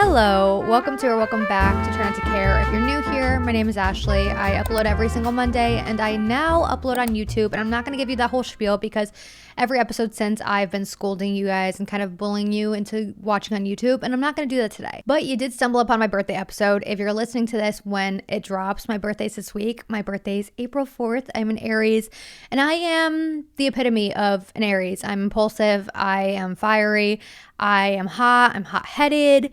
Hello, welcome to or welcome back to Turn It to Care. If you're new here, my name is Ashley. I upload every single Monday and I now upload on YouTube, and I'm not going to give you that whole spiel because every episode since I've been scolding you guys and kind of bullying you into watching on YouTube, and I'm not going to do that today. But you did stumble upon my birthday episode. If you're listening to this when it drops, my birthday's this week. My birthday's April 4th. I'm an Aries, and I am the epitome of an Aries. I'm impulsive. I am fiery. I am hot. I'm hot-headed.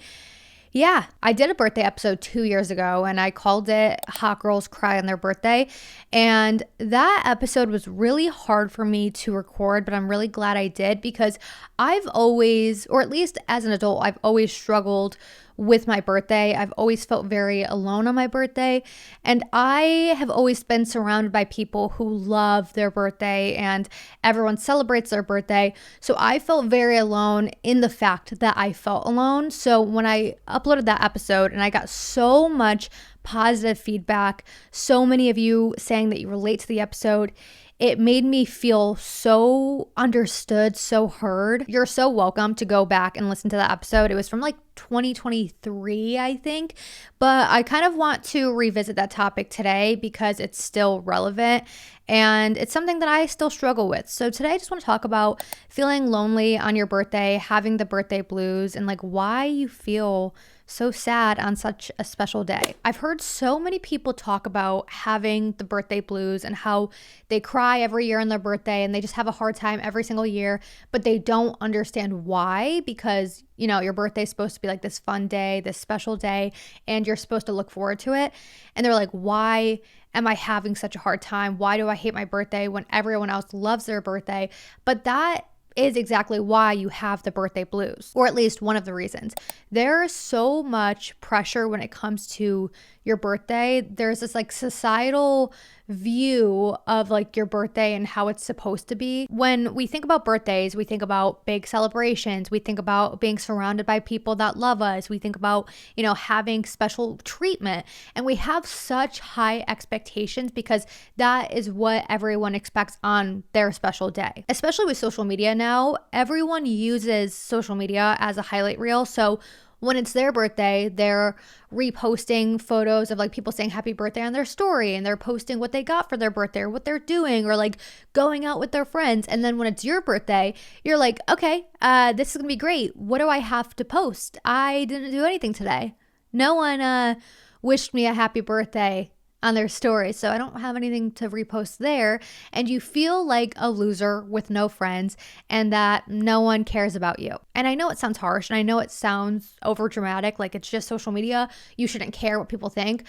Yeah, I did a birthday episode 2 years ago and I called it Hot Girls Cry on Their Birthday. And that episode was really hard for me to record, but I'm really glad I did because I've always, or at least as an adult, I've always struggled with my birthday. I've always felt very alone on my birthday. And I have always been surrounded by people who love their birthday and everyone celebrates their birthday. So I felt very alone in the fact that I felt alone. So when I uploaded that episode and I got so much positive feedback, so many of you saying that you relate to the episode, it made me feel so understood, so heard. You're so welcome to go back and listen to that episode. It was from like 2023, I think. But I kind of want to revisit that topic today because it's still relevant and it's something that I still struggle with. So today I just want to talk about feeling lonely on your birthday, having the birthday blues, and like why you feel so sad on such a special day. I've heard so many people talk about having the birthday blues and how they cry every year on their birthday and they just have a hard time every single year, but they don't understand why because, you know, your birthday is supposed to be like this fun day, this special day, and you're supposed to look forward to it. And they're like, why am I having such a hard time? Why do I hate my birthday when everyone else loves their birthday? But that is exactly why you have the birthday blues, or at least one of the reasons. There's so much pressure when it comes to your birthday. There's this like societal view of like your birthday and how it's supposed to be. When we think about birthdays, we think about big celebrations. We think about being surrounded by people that love us. We think about, you know, having special treatment. And we have such high expectations because that is what everyone expects on their special day. Especially with social media now, everyone uses social media as a highlight reel. So when it's their birthday, they're reposting photos of like people saying happy birthday on their story, and they're posting what they got for their birthday or what they're doing or like going out with their friends. And then when it's your birthday, you're like, okay, this is gonna be great. What do I have to post? I didn't do anything today. No one wished me a happy birthday on their story, so I don't have anything to repost there. And you feel like a loser with no friends and that no one cares about you. And I know it sounds harsh and I know it sounds over dramatic, like it's just social media, you shouldn't care what people think.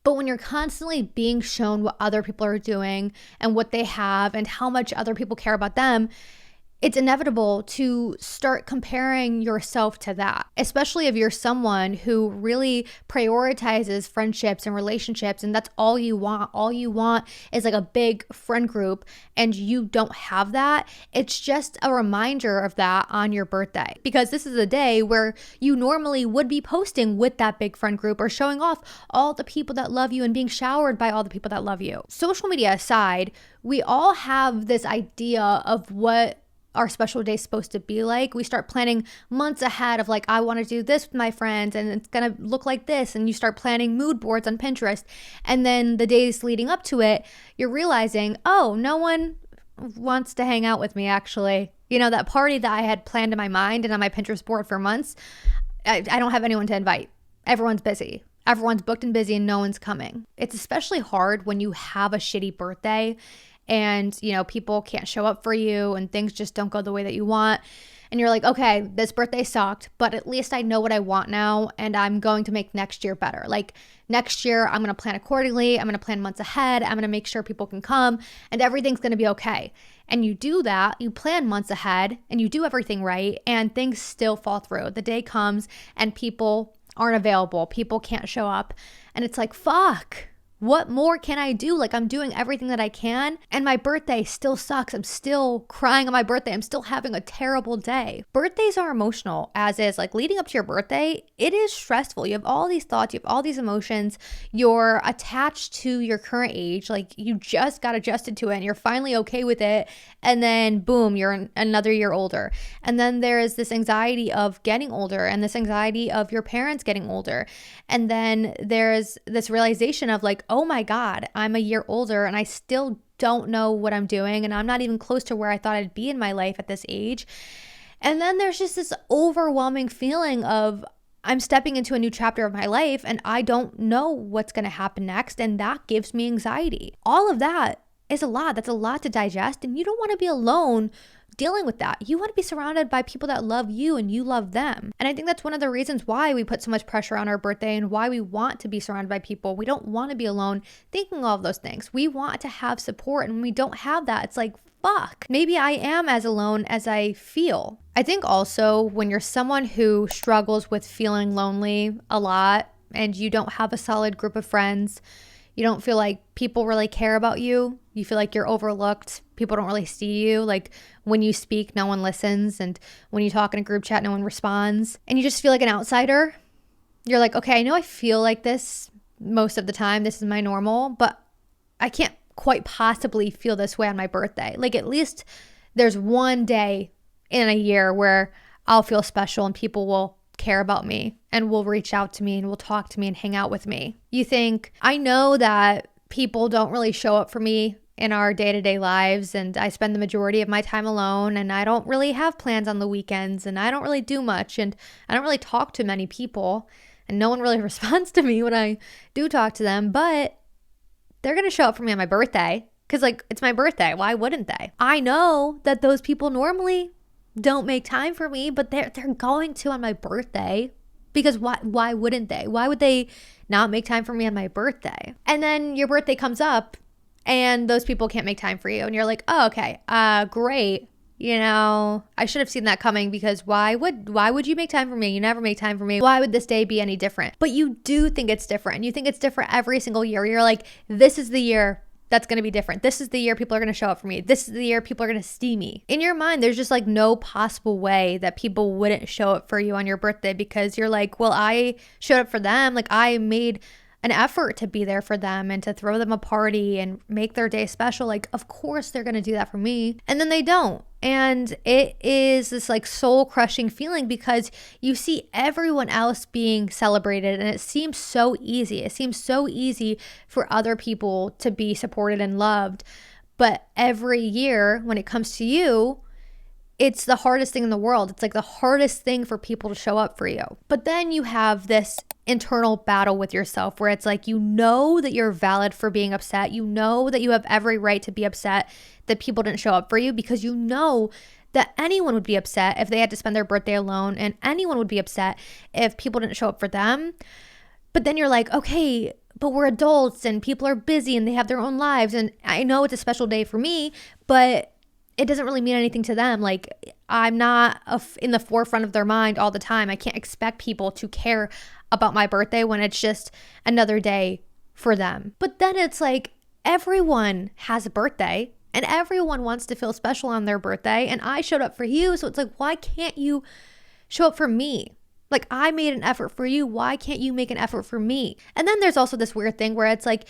But when you're constantly being shown what other people are doing and what they have and how much other people care about them, it's inevitable to start comparing yourself to that, especially if you're someone who really prioritizes friendships and relationships and that's all you want. All you want is like a big friend group and you don't have that. It's just a reminder of that on your birthday because this is a day where you normally would be posting with that big friend group or showing off all the people that love you and being showered by all the people that love you. Social media aside, we all have this idea of what our special day is supposed to be like. We start planning months ahead of like, I want to do this with my friends and it's going to look like this. And you start planning mood boards on Pinterest. And then the days leading up to it, you're realizing, oh, no one wants to hang out with me actually. You know, that party that I had planned in my mind and on my Pinterest board for months, I don't have anyone to invite. Everyone's busy. Everyone's booked and busy and no one's coming. It's especially hard when you have a shitty birthday and, you know, people can't show up for you and things just don't go the way that you want. And you're like, okay, this birthday sucked, but at least I know what I want now and I'm going to make next year better. Like next year, I'm going to plan accordingly. I'm going to plan months ahead. I'm going to make sure people can come and everything's going to be okay. And you do that, you plan months ahead and you do everything right and things still fall through. The day comes and people aren't available. People can't show up. And it's like, fuck. what more can I do? Like, I'm doing everything that I can, and my birthday still sucks. I'm still crying on my birthday. I'm still having a terrible day. Birthdays are emotional, as is. Like, leading up to your birthday, it is stressful. You have all these thoughts, you have all these emotions. You're attached to your current age. Like, you just got adjusted to it and you're finally okay with it. And then boom, you're another year older. And then there is this anxiety of getting older and this anxiety of your parents getting older. And then there's this realization of like, oh my God, I'm a year older and I still don't know what I'm doing. And I'm not even close to where I thought I'd be in my life at this age. And then there's just this overwhelming feeling of I'm stepping into a new chapter of my life and I don't know what's going to happen next. And that gives me anxiety. All of that is a lot. That's a lot to digest. And you don't want to be alone dealing with that. You want to be surrounded by people that love you and you love them. And I think that's one of the reasons why we put so much pressure on our birthday and why we want to be surrounded by people. We don't want to be alone thinking all of those things. We want to have support, and when we don't have that, it's like, fuck, maybe I am as alone as I feel. I think also when you're someone who struggles with feeling lonely a lot and you don't have a solid group of friends, you don't feel like people really care about you. You feel like you're overlooked. People don't really see you. Like when you speak, no one listens. And when you talk in a group chat, no one responds. And you just feel like an outsider. You're like, okay, I know I feel like this most of the time. This is my normal, but I can't quite possibly feel this way on my birthday. Like at least there's one day in a year where I'll feel special and people will care about me and will reach out to me and will talk to me and hang out with me. You think, I know that people don't really show up for me in our day-to-day lives, and I spend the majority of my time alone, and I don't really have plans on the weekends, and I don't really do much, and I don't really talk to many people, and no one really responds to me when I do talk to them, but they're going to show up for me on my birthday because like it's my birthday. Why wouldn't they? I know that those people normally don't make time for me, but they're going to on my birthday because why wouldn't they? Why would they not make time for me on my birthday? And then your birthday comes up and those people can't make time for you. And you're like, oh, okay, great. You know, I should have seen that coming because why would you make time for me? You never make time for me. Why would this day be any different? But you do think it's different. You think it's different every single year. You're like, this is the year that's going to be different. This is the year people are going to show up for me. This is the year people are going to see me. In your mind, there's just like no possible way that people wouldn't show up for you on your birthday because you're like, well, I showed up for them. Like I made an effort to be there for them and to throw them a party and make their day special. Like, of course they're going to do that for me. And then they don't. And it is this like soul crushing feeling because you see everyone else being celebrated and it seems so easy. It seems so easy for other people to be supported and loved. But every year when it comes to you, it's the hardest thing in the world. It's like the hardest thing for people to show up for you. But then you have this internal battle with yourself where it's like, you know that you're valid for being upset. You know that you have every right to be upset that people didn't show up for you because you know that anyone would be upset if they had to spend their birthday alone, and anyone would be upset if people didn't show up for them. But then you're like, okay, but we're adults and people are busy and they have their own lives. And I know it's a special day for me, but it doesn't really mean anything to them. Like I'm not in the forefront of their mind all the time. I can't expect people to care about my birthday when it's just another day for them. But then it's like everyone has a birthday and everyone wants to feel special on their birthday. And I showed up for you. So it's like, why can't you show up for me? Like I made an effort for you. Why can't you make an effort for me? And then there's also this weird thing where it's like,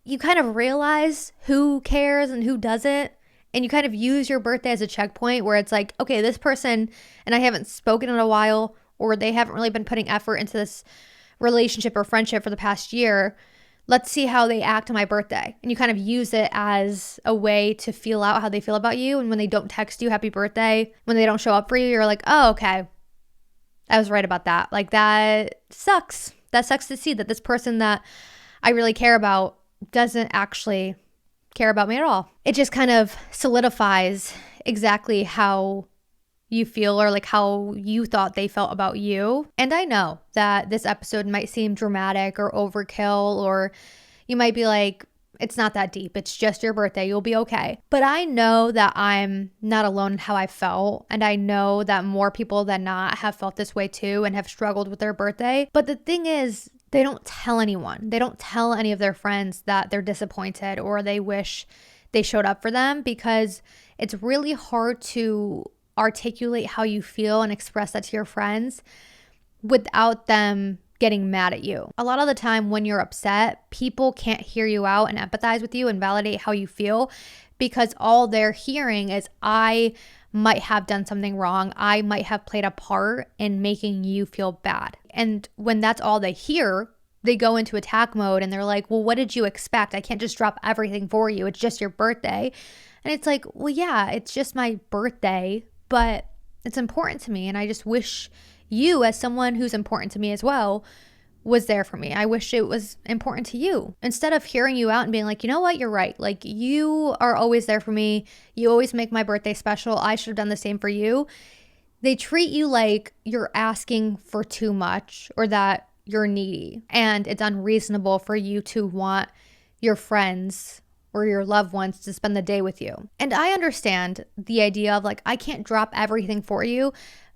you kind of realize who cares and who doesn't. And you kind of use your birthday as a checkpoint where it's like, okay, this person and I haven't spoken in a while, or they haven't really been putting effort into this relationship or friendship for the past year. Let's see how they act on my birthday. And you kind of use it as a way to feel out how they feel about you. And when they don't text you happy birthday, when they don't show up for you, you're like, oh, okay, I was right about that. Like that sucks. That sucks to see that this person that I really care about doesn't actually care about me at all. It just kind of solidifies exactly how you feel or like how you thought they felt about you. And I know that this episode might seem dramatic or overkill, or you might be like, it's not that deep. It's just your birthday. You'll be okay. But I know that I'm not alone in how I felt. And I know that more people than not have felt this way too and have struggled with their birthday. But the thing is, they don't tell anyone. They don't tell any of their friends that they're disappointed or they wish they showed up for them, because it's really hard to articulate how you feel and express that to your friends without them getting mad at you. A lot of the time when you're upset, people can't hear you out and empathize with you and validate how you feel, because all they're hearing is, I might have done something wrong. I might have played a part in making you feel bad. And when that's all they hear, they go into attack mode and they're like, well, what did you expect? I can't just drop everything for you. It's just your birthday. And it's like, well, yeah, it's just my birthday, but it's important to me. And I just wish you, as someone who's important to me as well, was there for me. I wish it was important to you. Instead of hearing you out and being like, you know what, you're right. Like, you are always there for me. You always make my birthday special. I should have done the same for you. They treat you like you're asking for too much, or that you're needy, and it's unreasonable for you to want your friends or your loved ones to spend the day with you. And I understand the idea of like, I can't drop everything for you.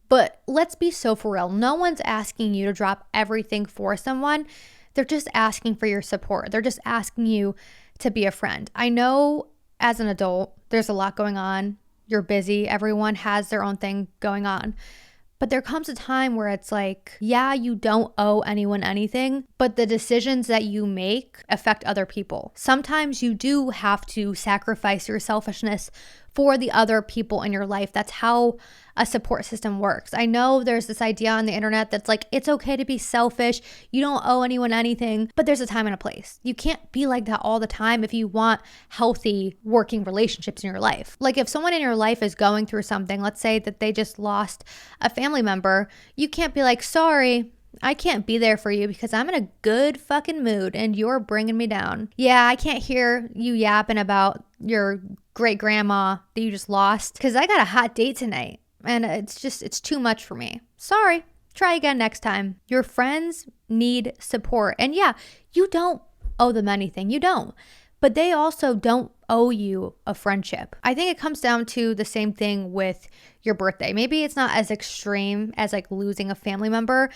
But let's be so for real. No one's asking you to drop everything for someone. They're just asking for your support. They're just asking you to be a friend. I know as an adult, there's a lot going on. You're busy. Everyone has their own thing going on. But there comes a time where it's like, yeah, you don't owe anyone anything, but the decisions that you make affect other people. Sometimes you do have to sacrifice your selfishness for the other people in your life. That's how a support system works. I know there's this idea on the internet that's like, it's okay to be selfish. You don't owe anyone anything, but there's a time and a place. You can't be like that all the time if you want healthy working relationships in your life. Like, if someone in your life is going through something, let's say that they just lost a family member, you can't be like, sorry, I can't be there for you because I'm in a good fucking mood and you're bringing me down. Yeah, I can't hear you yapping about your great grandma that you just lost because I got a hot date tonight and it's too much for me. Sorry, try again next time. Your friends need support. And yeah, you don't owe them anything. You don't. But they also don't owe you a friendship. I think it comes down to the same thing with your birthday. Maybe it's not as extreme as like losing a family member,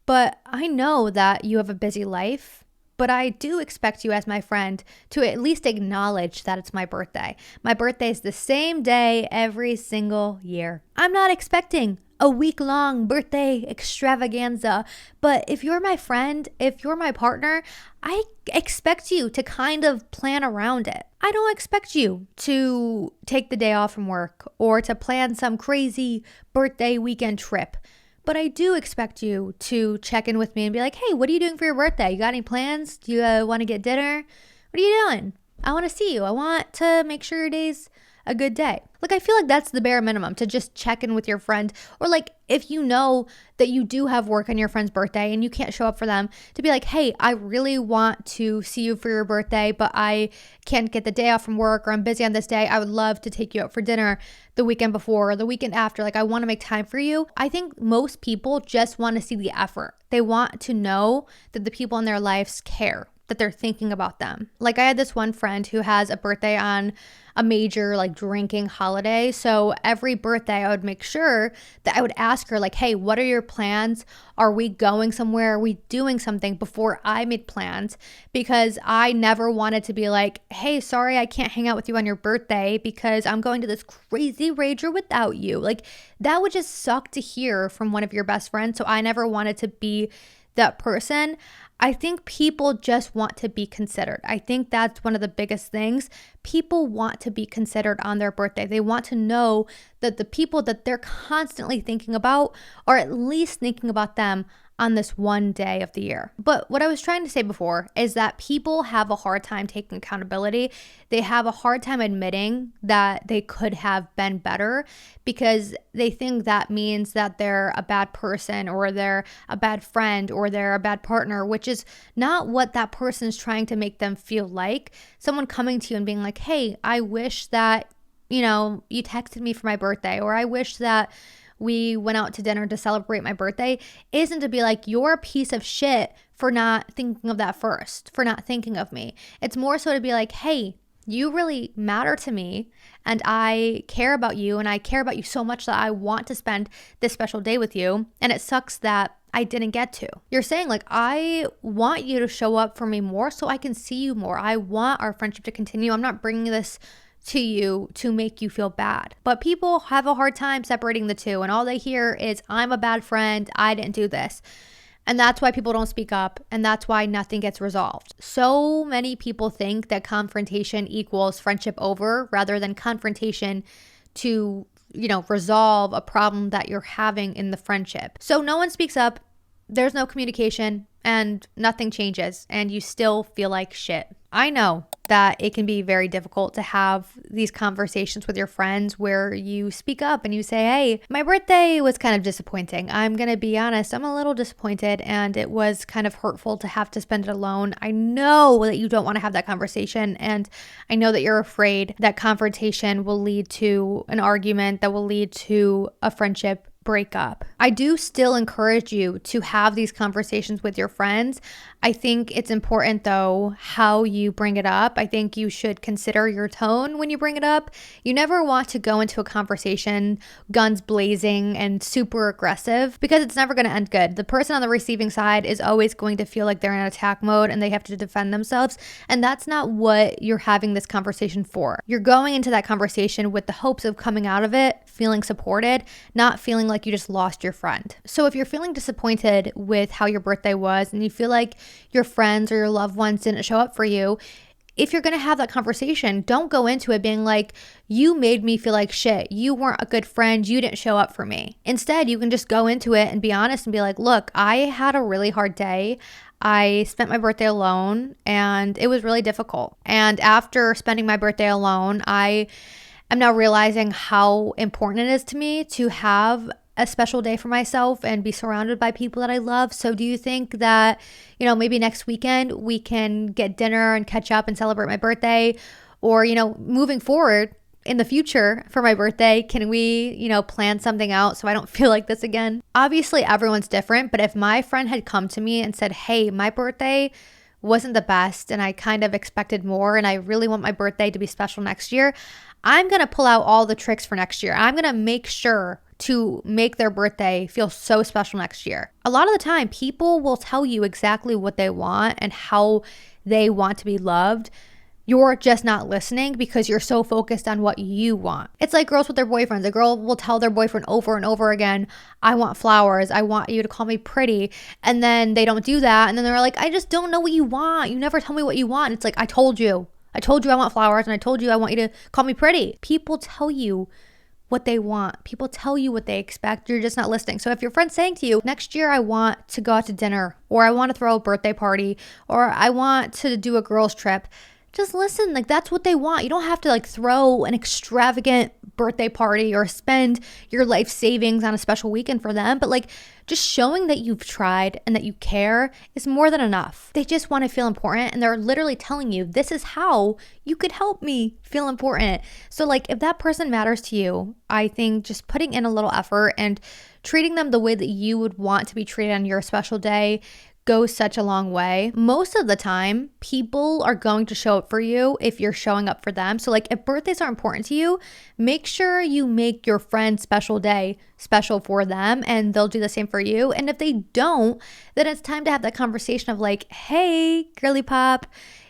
but I know that you have a busy life, but I do expect you as my friend to at least acknowledge that it's my birthday. My birthday is the same day every single year. I'm not expecting a week-long birthday extravaganza, but if you're my friend, if you're my partner, I expect you to kind of plan around it. I don't expect you to take the day off from work or to plan some crazy birthday weekend trip. But I do expect you to check in with me and be like, hey, what are you doing for your birthday? You got any plans? Do you want to get dinner? What are you doing? I want to see you. I want to make sure your day's a good day. Like, I feel like that's the bare minimum, to just check in with your friend. Or like, if you know that you do have work on your friend's birthday and you can't show up for them, to be like, hey, I really want to see you for your birthday, but I can't get the day off from work, or I'm busy on this day. I would love to take you out for dinner the weekend before or the weekend after. Like, I want to make time for you. I think most people just want to see the effort. They want to know that the people in their lives care, that they're thinking about them. Like, I had this one friend who has a birthday on a major like drinking holiday. So every birthday I would make sure that I would ask her like, hey, what are your plans? Are we going somewhere? Are we doing something, before I made plans? Because I never wanted to be like, hey, sorry, I can't hang out with you on your birthday because I'm going to this crazy rager without you. Like, that would just suck to hear from one of your best friends. So I never wanted to be that person. I think people just want to be considered. I think that's one of the biggest things. People want to be considered on their birthday. They want to know that the people that they're constantly thinking about are at least thinking about them on this one day of the year. But what I was trying to say before is that people have a hard time taking accountability. They have a hard time admitting that they could have been better, because they think that means that they're a bad person, or they're a bad friend, or they're a bad partner, which is not what that person is trying to make them feel like. Someone coming to you and being like, hey, I wish that, you texted me for my birthday, or I wish that we went out to dinner to celebrate my birthday, isn't to be like, you're a piece of shit for not thinking of that first, for not thinking of me. It's more so to be like, hey, You really matter to me, and I care about you, and I care about you so much that I want to spend this special day with you. And it sucks that I didn't get to. You're saying, like, I want you to show up for me more so I can see you more. I want our friendship to continue. I'm not bringing this to you to make you feel bad. But people have a hard time separating the two, and all they hear is, I'm a bad friend, I didn't do this. And that's why people don't speak up, and that's why nothing gets resolved. So many people think that confrontation equals friendship over rather than confrontation to, resolve a problem that you're having in the friendship. So no one speaks up, there's no communication, and nothing changes, and you still feel like shit. I know that it can be very difficult to have these conversations with your friends where you speak up and you say, hey, my birthday was kind of disappointing. I'm going to be honest, I'm a little disappointed, and it was kind of hurtful to have to spend it alone. I know that you don't want to have that conversation, and I know that you're afraid that confrontation will lead to an argument that will lead to a friendship breakup. I do still encourage you to have these conversations with your friends. I think it's important, though, how you bring it up. I think you should consider your tone when you bring it up. You never want to go into a conversation guns blazing and super aggressive, because it's never going to end good. The person on the receiving side is always going to feel like they're in attack mode and they have to defend themselves. And that's not what you're having this conversation for. You're going into that conversation with the hopes of coming out of it feeling supported, not feeling like you just lost your friend. So if you're feeling disappointed with how your birthday was and you feel like your friends or your loved ones didn't show up for you, if you're going to have that conversation, don't go into it being like, you made me feel like shit. You weren't a good friend. You didn't show up for me. Instead, you can just go into it and be honest and be like, look, I had a really hard day. I spent my birthday alone and it was really difficult. And after spending my birthday alone, I'm now realizing how important it is to me to have a special day for myself and be surrounded by people that I love. So do you think that, maybe next weekend we can get dinner and catch up and celebrate my birthday? Or, moving forward in the future for my birthday, can we, plan something out so I don't feel like this again? Obviously, everyone's different, but if my friend had come to me and said, hey, my birthday wasn't the best and I kind of expected more and I really want my birthday to be special next year, I'm going to pull out all the tricks for next year. I'm going to make sure to make their birthday feel so special next year. A lot of the time, people will tell you exactly what they want and how they want to be loved. You're just not listening because you're so focused on what you want. It's like girls with their boyfriends. A girl will tell their boyfriend over and over again, I want flowers. I want you to call me pretty. And then they don't do that. And then they're like, I just don't know what you want. You never tell me what you want. And it's like, I told you I want flowers, and I told you I want you to call me pretty. People tell you what they want. People tell you what they expect. You're just not listening. So if your friend's saying to you, next year I want to go out to dinner, or I want to throw a birthday party, or I want to do a girls trip, just listen. Like, that's what they want. You don't have to throw an extravagant birthday party or spend your life savings on a special weekend for them. But just showing that you've tried and that you care is more than enough. They just want to feel important, and they're literally telling you, this is how you could help me feel important. So if that person matters to you, I think just putting in a little effort and treating them the way that you would want to be treated on your special day goes such a long way. Most of the time, people are going to show up for you if you're showing up for them. So if birthdays are important to you, make sure you make your friend's special day special for them, and they'll do the same for you. And if they don't, then it's time to have that conversation of hey, girly pop,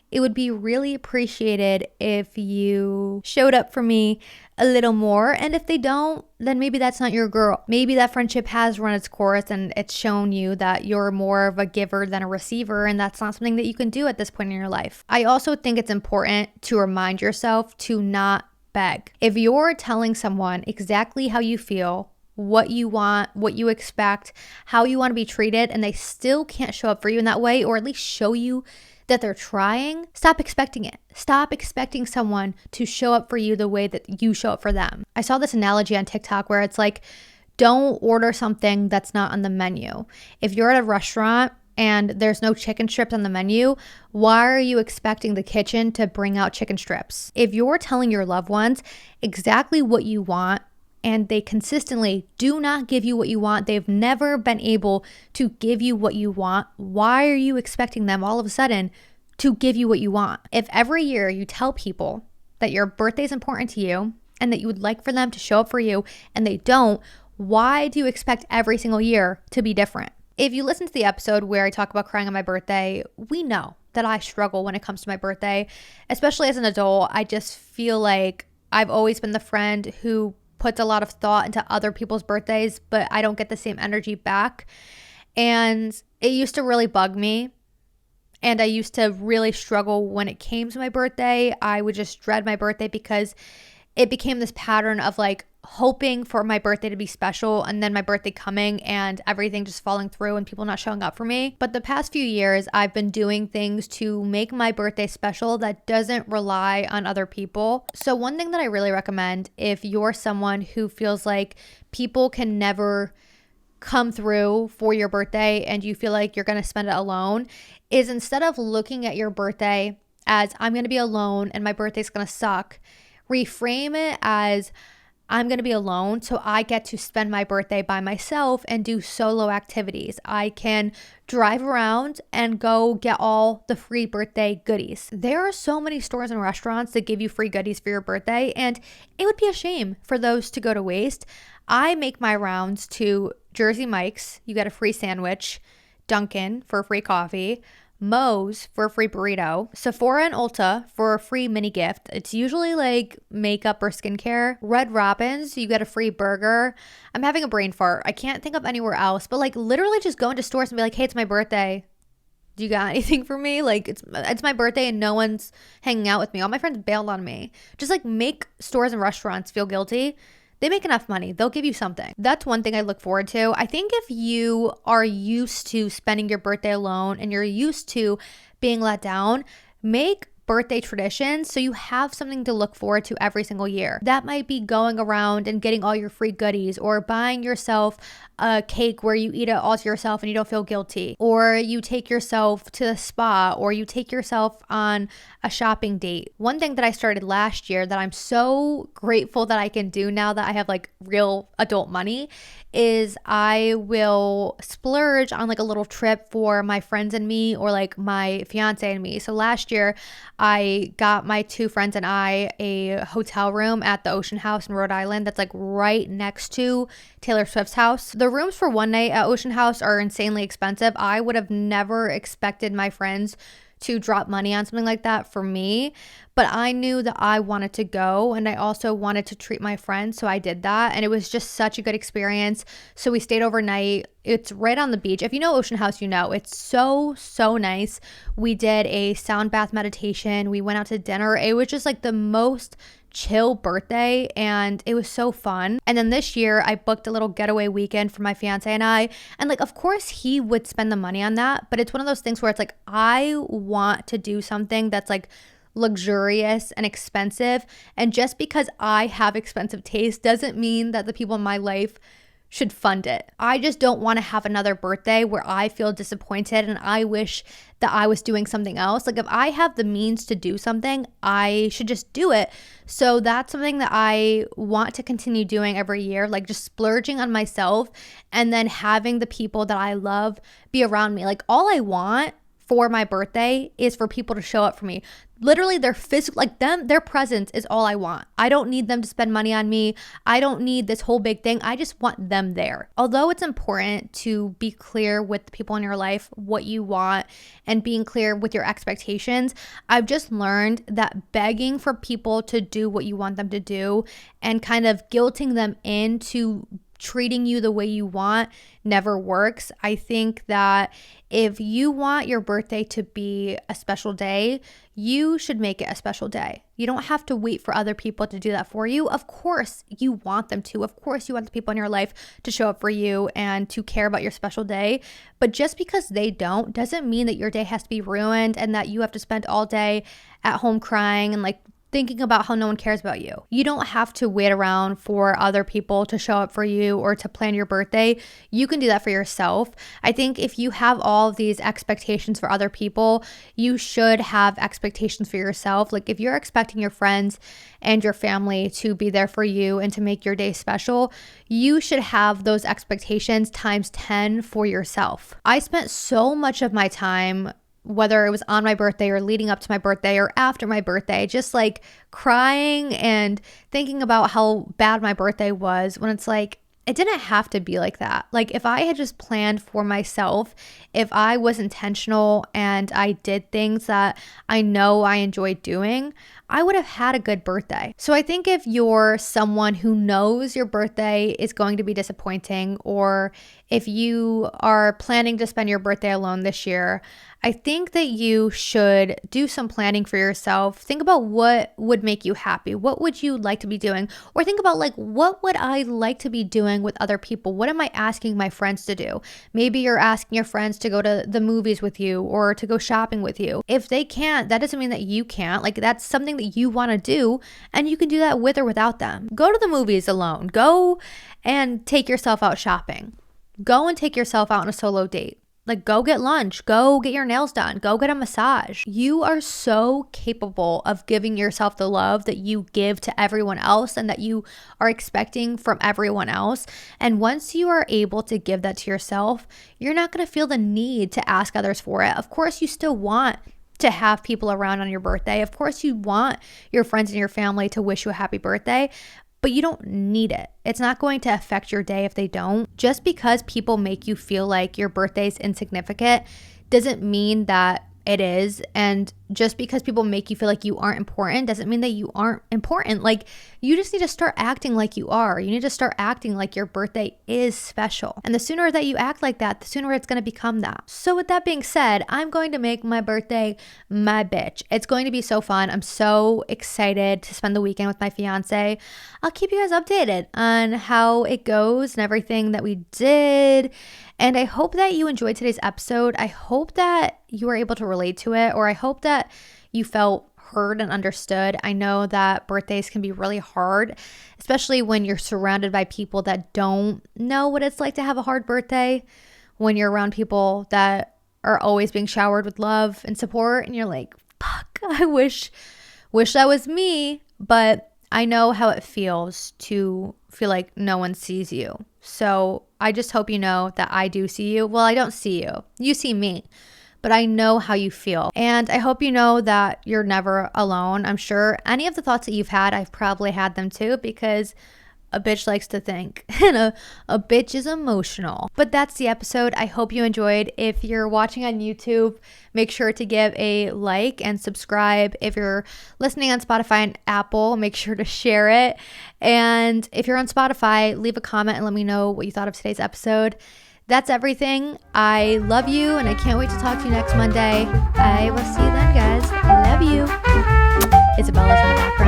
it would be really appreciated if you showed up for me a little more. And if they don't, then maybe that's not your girl. Maybe that friendship has run its course and it's shown you that you're more of a giver than a receiver, and that's not something that you can do at this point in your life. I also think it's important to remind yourself to not beg. If you're telling someone exactly how you feel, what you want, what you expect, how you want to be treated, and they still can't show up for you in that way, or at least show you that they're trying, stop expecting it. Stop expecting someone to show up for you the way that you show up for them. I saw this analogy on TikTok where it's don't order something that's not on the menu. If you're at a restaurant and there's no chicken strips on the menu, why are you expecting the kitchen to bring out chicken strips? If you're telling your loved ones exactly what you want, and they consistently do not give you what you want, they've never been able to give you what you want, why are you expecting them all of a sudden to give you what you want. If every year you tell people that your birthday is important to you and that you would like for them to show up for you and they don't, why do you expect every single year to be different? If you listen to the episode where I talk about crying on my birthday, we know that I struggle when it comes to my birthday, especially as an adult. I just feel like I've always been the friend who puts a lot of thought into other people's birthdays, but I don't get the same energy back. And it used to really bug me. And I used to really struggle when it came to my birthday. I would just dread my birthday because it became this pattern of like hoping for my birthday to be special and then my birthday coming and everything just falling through and people not showing up for me. But the past few years, I've been doing things to make my birthday special that doesn't rely on other people. So one thing that I really recommend if you're someone who feels like people can never come through for your birthday and you feel like you're going to spend it alone, is instead of looking at your birthday as I'm going to be alone and my birthday's going to suck, reframe it as I'm going to be alone, so I get to spend my birthday by myself and do solo activities. I can drive around and go get all the free birthday goodies. There are so many stores and restaurants that give you free goodies for your birthday, and it would be a shame for those to go to waste. I make my rounds to Jersey Mike's, you get a free sandwich, Dunkin' for a free coffee, Moe's for a free burrito, Sephora and Ulta for a free mini gift. It's usually like makeup or skincare. Red Robin's, you get a free burger. I'm having a brain fart. I can't think of anywhere else, but like literally just go into stores and be like, hey, it's my birthday. Do you got anything for me? Like it's my birthday and no one's hanging out with me. All my friends bailed on me. Just like make stores and restaurants feel guilty. They make enough money. They'll give you something. That's one thing I look forward to. I think if you are used to spending your birthday alone and you're used to being let down, make birthday traditions so you have something to look forward to every single year. That might be going around and getting all your free goodies, or buying yourself a cake where you eat it all to yourself and you don't feel guilty, or you take yourself to the spa, or you take yourself on a shopping date. One thing that I started last year that I'm so grateful that I can do now that I have like real adult money is I will splurge on like a little trip for my friends and me, or like my fiance and me. So last year I got my two friends and I a hotel room at the Ocean House in Rhode Island that's like right next to Taylor Swift's house. The rooms for one night at Ocean House are insanely expensive. I would have never expected my friends to drop money on something like that for me, but I knew that I wanted to go and I also wanted to treat my friends, so I did that, and it was just such a good experience. So we stayed overnight. It's right on the beach. If you know Ocean House, you know it's so nice. We did a sound bath meditation. We went out to dinner. It was just like the most chill birthday and it was so fun. And then this year I booked a little getaway weekend for my fiance and I, and like of course he would spend the money on that, but it's one of those things where it's like I want to do something that's like luxurious and expensive, and just because I have expensive taste doesn't mean that the people in my life should fund it. I just don't want to have another birthday where I feel disappointed and I wish that I was doing something else. Like if I have the means to do something, I should just do it. So that's something that I want to continue doing every year, like just splurging on myself and then having the people that I love be around me. Like all I want for my birthday is for people to show up for me. Literally their physical, like their presence is all I want. I don't need them to spend money on me. I don't need this whole big thing. I just want them there. Although it's important to be clear with the people in your life what you want and being clear with your expectations, I've just learned that begging for people to do what you want them to do and kind of guilting them into treating you the way you want never works. I think that if you want your birthday to be a special day, you should make it a special day. You don't have to wait for other people to do that for you. Of course, you want them to. Of course, you want the people in your life to show up for you and to care about your special day. But just because they don't doesn't mean that your day has to be ruined and that you have to spend all day at home crying and like thinking about how no one cares about you. You don't have to wait around for other people to show up for you or to plan your birthday. You can do that for yourself. I think if you have all of these expectations for other people, you should have expectations for yourself. Like if you're expecting your friends and your family to be there for you and to make your day special, you should have those expectations times 10 for yourself. I spent so much of my time whether it was on my birthday or leading up to my birthday or after my birthday, just like crying and thinking about how bad my birthday was, when it's like, it didn't have to be like that. Like if I had just planned for myself, if I was intentional and I did things that I know I enjoyed doing, I would have had a good birthday. So I think if you're someone who knows your birthday is going to be disappointing, or if you are planning to spend your birthday alone this year, I think that you should do some planning for yourself. Think about what would make you happy. What would you like to be doing? Or think about like, what would I like to be doing with other people? What am I asking my friends to do? Maybe you're asking your friends to go to the movies with you or to go shopping with you. If they can't, that doesn't mean that you can't. Like that's something that you want to do, and you can do that with or without them. Go to the movies alone. Go and take yourself out shopping. Go and take yourself out on a solo date. Like go get lunch, go get your nails done, go get a massage. You are so capable of giving yourself the love that you give to everyone else and that you are expecting from everyone else. And once you are able to give that to yourself, you're not going to feel the need to ask others for it. Of course, you still want to have people around on your birthday. Of course, you want your friends and your family to wish you a happy birthday, but you don't need it. It's not going to affect your day if they don't. Just because people make you feel like your birthday is insignificant doesn't mean that it is. And just because people make you feel like you aren't important doesn't mean that you aren't important. Like you just need to start acting like you are. You need to start acting like your birthday is special. And the sooner that you act like that, the sooner it's going to become that. So with that being said, I'm going to make my birthday my bitch. It's going to be so fun. I'm so excited to spend the weekend with my fiance. I'll keep you guys updated on how it goes and everything that we did. And I hope that you enjoyed today's episode. I hope that you were able to relate to it, or I hope that you felt heard and understood. I know that birthdays can be really hard, especially when you're surrounded by people that don't know what it's like to have a hard birthday, when you're around people that are always being showered with love and support, and you're like, fuck, I wish that was me. But I know how it feels to feel like no one sees you. So I just hope you know that I do see you. Well, I don't see you. You see me. But I know how you feel. And I hope you know that you're never alone. I'm sure any of the thoughts that you've had, I've probably had them too, because a bitch likes to think and a bitch is emotional. But that's the episode. I hope you enjoyed. If you're watching on YouTube, make sure to give a like and subscribe. If you're listening on Spotify and Apple, make sure to share it. And if you're on Spotify, leave a comment and let me know what you thought of today's episode. That's everything. I love you, and I can't wait to talk to you next Monday. I will see you then, guys. Love you. Isabella's in the background.